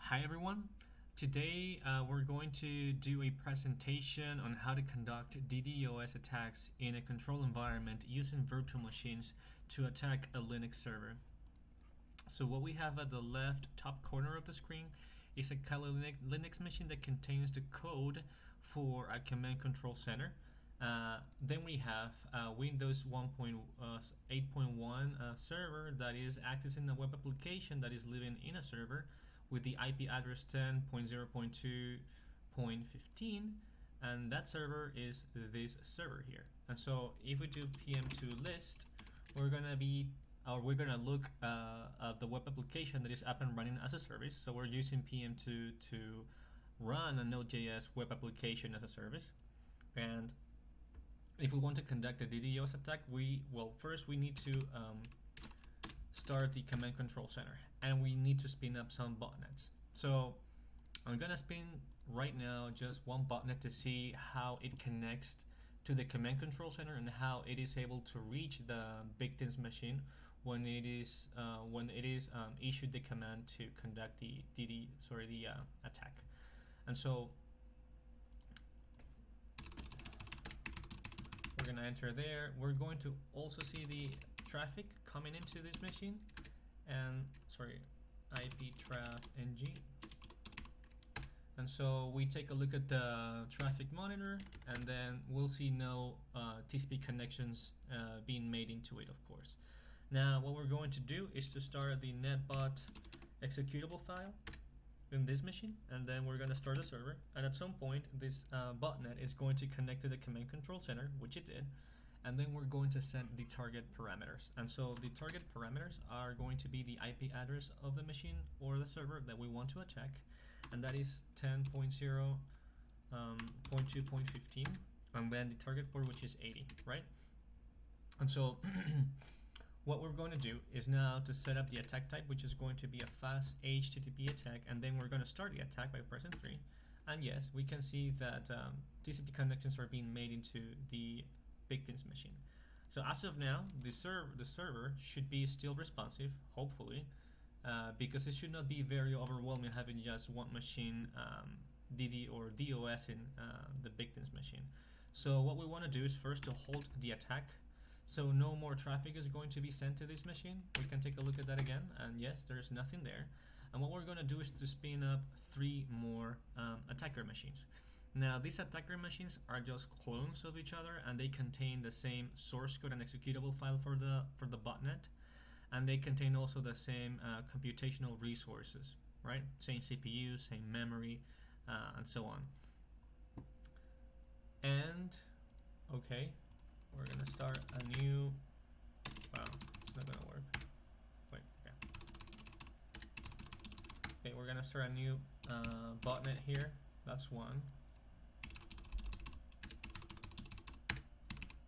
Hi everyone. Today we're going to do a presentation on how to conduct DDoS attacks in a controlled environment using virtual machines to attack a Linux server. So what we have at the left top corner of the screen is a Kali Linux machine that contains the code for a command control center. Then we have Windows 1.8.1 server that is accessing a web application that is living in a server with the IP address 10.0.2.15, and that server is this server here. And so if we do pm2 list, we're gonna look at the web application that is up and running as a service. So we're using pm2 to run a Node.js web application as a service. And if we want to conduct a DDoS attack, first we need to start the command control center, and we need to spin up some botnets. So I'm gonna spin right now just one botnet to see how it connects to the command control center and how it is able to reach the victim's machine when it is issued the command to conduct the attack. And so we're gonna enter there. We're going to also see the traffic coming into this machine, and iptraf ng. And so we take a look at the traffic monitor, and then we'll see no TCP connections being made into it, of course. Now what we're going to do is to start the netbot executable file in this machine, and then we're going to start a server, and at some point this botnet is going to connect to the command control center, which it did, and then we're going to set the target parameters. And so the target parameters are going to be the IP address of the machine or the server that we want to attack, and that is 10.0.2.15, and then the target port, which is 80, right? And so what we're going to do is now to set up the attack type, which is going to be a fast HTTP attack, and then we're going to start the attack by pressing 3. And yes, we can see that TCP connections are being made into the victim's machine. So as of now, the server should be still responsive, hopefully, because it should not be very overwhelming having just one machine DOS in the victim's machine. So what we want to do is first to halt the attack, so no more traffic is going to be sent to this machine. We can take a look at that again, and yes, there's nothing there. And what we're going to do is to spin up 3 more attacker machines. Now these attacker machines are just clones of each other, and they contain the same source code and executable file for the botnet, and they contain also the same computational resources, right? Same CPU, same memory, and so on. And okay, we're gonna start a new, wow, it's not gonna work. Wait, okay, we're gonna start a new botnet here. That's one.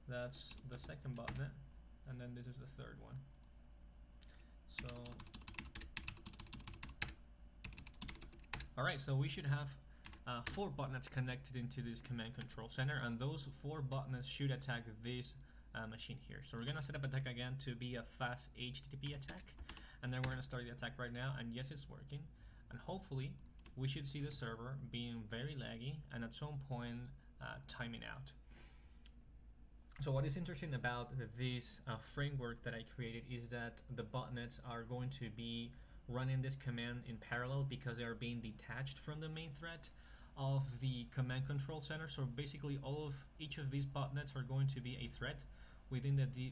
That's the second botnet, and then this is the third one. So alright, so we should have 4 botnets connected into this command control center, and those 4 botnets should attack this machine here. So we're gonna set up attack again to be a fast HTTP attack, and then we're gonna start the attack right now, and yes, it's working, and hopefully we should see the server being very laggy and at some point timing out. So what is interesting about this framework that I created is that the botnets are going to be running this command in parallel because they are being detached from the main thread of the command control center. So basically each of these botnets are going to be a thread within the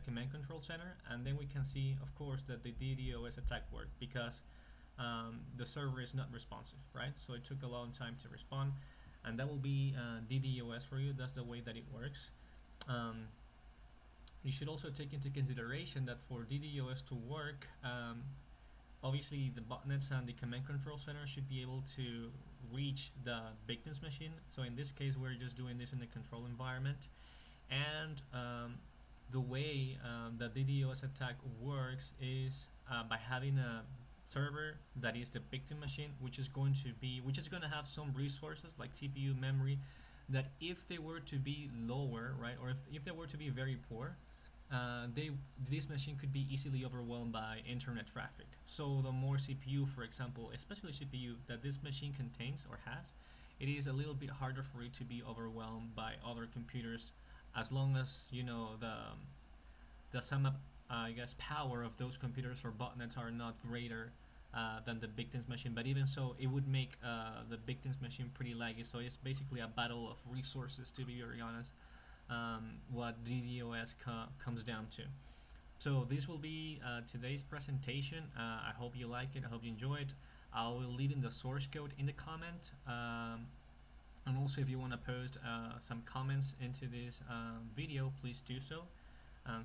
command control center, and then we can see, of course, that the DDoS attack worked because the server is not responsive, right? So it took a long time to respond, and that will be DDoS for you. That's the way that it works. You should also take into consideration that for DDoS to work, obviously the botnets and the command control center should be able to reach the victim's machine. So in this case, we're just doing this in the control environment, and the way the DDoS attack works is by having a server that is the victim machine, which is going to have some resources like CPU, memory, that if they were to be lower, right, or if they were to be very poor, this machine could be easily overwhelmed by internet traffic. So the more CPU, for example, especially CPU that this machine contains or has, it is a little bit harder for it to be overwhelmed by other computers, as long as the sum up, I guess, power of those computers or botnets are not greater than the victim's machine. But even so, it would make the victim's machine pretty laggy. So it's basically a battle of resources, to be very honest. What DDoS comes down to. So this will be today's presentation. I hope you like it. I hope you enjoy it. I will leave in the source code in the comment. And also, if you want to post some comments into this video, please do so.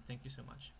Thank you so much.